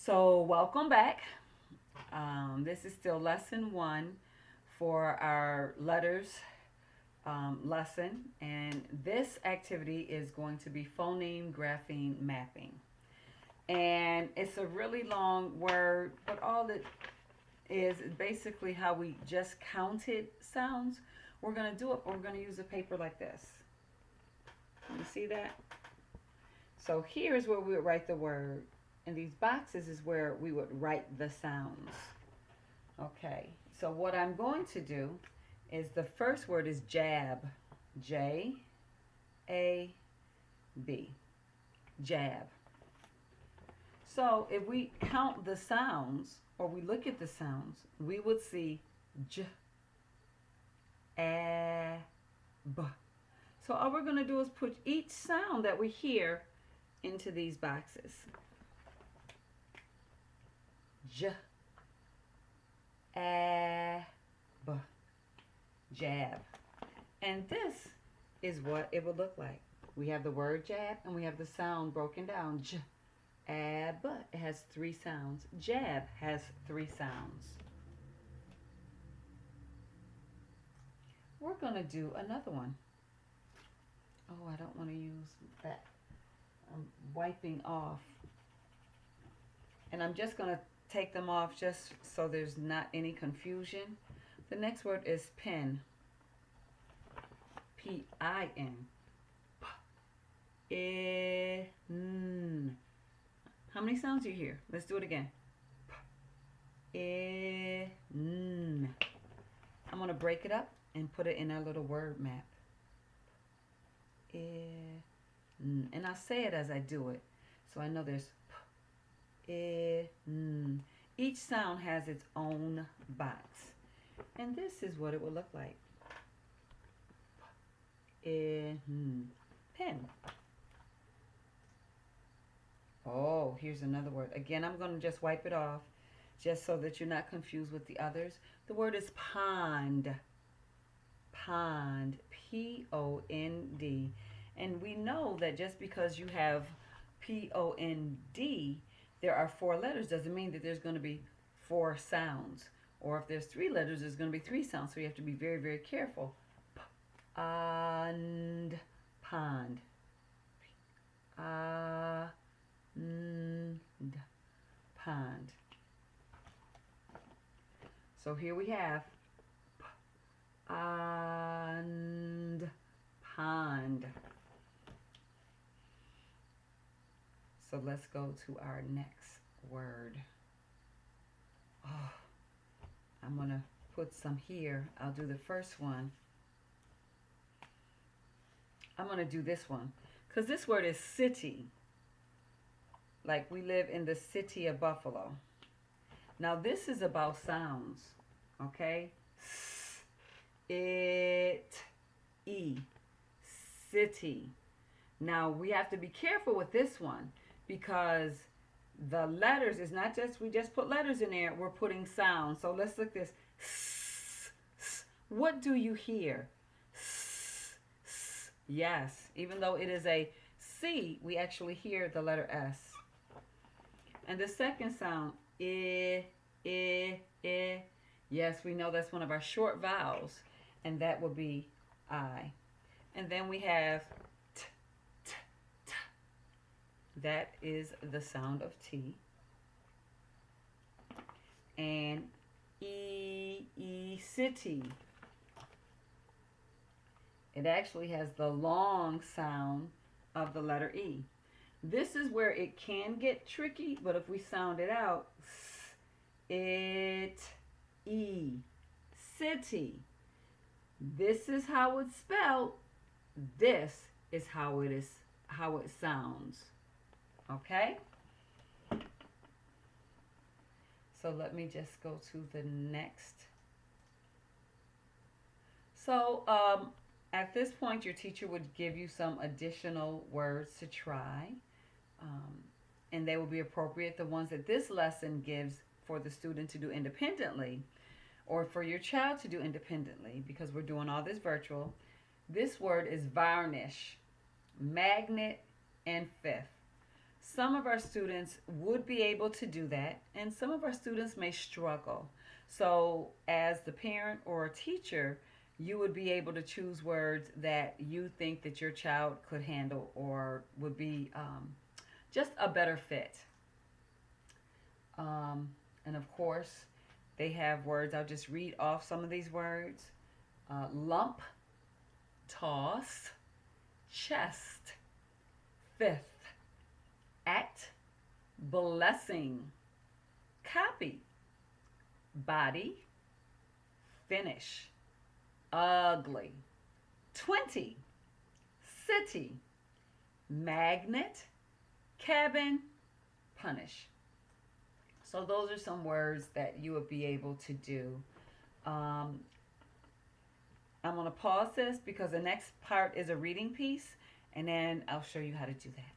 So, welcome back. This is still lesson one for our letters lesson, and this activity is going to be phoneme grapheme mapping. And it's a really long word, but all it is basically how we just counted sounds. We're going to do it, we're going to use a paper like this. You see that? So, here's where we would write the word. And these boxes is where we would write the sounds. Okay, so what I'm going to do is the first word is jab. J-A-B. Jab. So if we count the sounds or we look at the sounds, we would see j, a, b. So all we're going to do is put each sound that we hear into these boxes. J, a, b, jab. And this is what it would look like. We have the word jab and we have the sound broken down. J, a, b. It has three sounds. Jab has three sounds. We're going to do another one. Oh, I don't want to use that. I'm wiping off. And I'm just going to take them off just so there's not any confusion. The next word is pin. P-I-N. P-I-N. How many sounds do you hear? Let's do it again. P-I-N. I'm going to break it up and put it in our little word map. I-N. And I'll say it as I do it. So I know there's each sound has its own box. And this is what it would look like. Pen. Oh, here's another word. Again, I'm going to just wipe it off just so that you're not confused with the others. The word is pond. Pond. P-O-N-D. And we know that just because you have P-O-N-D, there are four letters, doesn't mean that there's going to be four sounds. Or if there's three letters, there's going to be three sounds. So you have to be very, very careful. And pond. And pond. So here we have and pond. So let's go to our next word. Oh, I'm going to put some here. I'll do the first one. I'm going to do this one because this word is city. Like we live in the city of Buffalo. Now this is about sounds. Okay? It, E, city. Now we have to be careful with this one because the letters is not just, we just put letters in there, we're putting sounds. So let's look at this. What do you hear? Yes, even though it is a C, we actually hear the letter S. And the second sound, I. Yes, we know that's one of our short vowels, and that would be I. And then we have T, T, T. That is the sound of T. And E, city. It actually has the long sound of the letter E. This is where it can get tricky, but if we sound it out, it, E, city. This is how it's spelled. This is how it sounds. Okay? So let me just go to the next. So at this point, your teacher would give you some additional words to try. And they will be appropriate. The ones that this lesson gives for the student to do independently or for your child to do independently, because we're doing all this virtual. This word is varnish, magnet, and fifth. Some of our students would be able to do that, and some of our students may struggle. So, as the parent or a teacher, you would be able to choose words that you think that your child could handle or would be just a better fit. Um, and of course, they have words. I'll just read off some of these words: lump, toss, chest, fifth, at, blessing, copy, body, finish, ugly, 20, city, magnet, cabin, punish. So those are some words that you would be able to do. Um, I'm going to pause this because the next part is a reading piece, and then I'll show you how to do that.